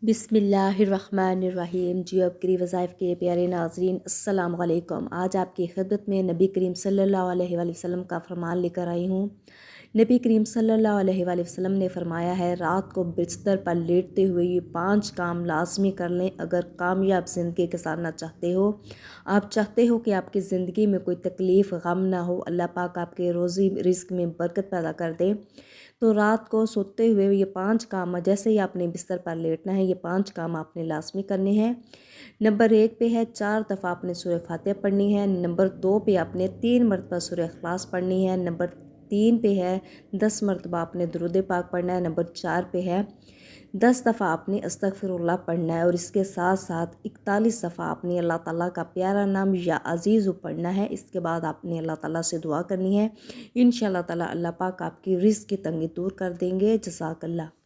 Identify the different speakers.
Speaker 1: बिस्मिल्लाहिर्रहमानिर्रहीम। जी आपकी वज़ाइफ के प्यारे नाज़रीन, अस्सलाम वालेकुम। आज आपकी खिदमत में नबी करीम सल्लल्लाहु अलैहि वसल्लम का फरमान लेकर आई हूँ। नबी करीम सल्लल्लाहु अलैहि वसल्लम ने फरमाया है, रात को बिस्तर पर लेटते हुए ये 5 काम लाजमी कर लें अगर कामयाब ज़िंदगी गुजारना चाहते हो। आप चाहते हो कि आपकी ज़िंदगी में कोई तकलीफ़ गम ना हो, अल्लाह पाक आपके रोज़ी रिज़्क में बरकत पैदा कर दे, तो रात को सोते हुए ये 5 काम, जैसे ही आपने बिस्तर पर लेटना है, ये 5 काम आपने लाज़मी करने हैं। नंबर 1 पे है 4 दफ़ा आपने सूरह फातिहा पढ़नी है। नंबर 2 पे आपने 3 मरतबा सूरह इखलास पढ़नी है। नंबर 3 पे है 10 मरतबा आपने दुरूद पाक पढ़ना है। नंबर 4 पे है 10 दफ़ा आपने अस्तगफिरुल्लाह पढ़ना है। और इसके साथ साथ 41 दफ़ा आपने अल्लाह ताला का प्यारा नाम या अज़ीज़ पढ़ना है। इसके बाद आपने अल्लाह ताला से दुआ करनी है। इंशाअल्लाह ताला अल्लाह पाक आपकी रिज़्क की तंगी दूर कर देंगे। जज़ाकल्लाह।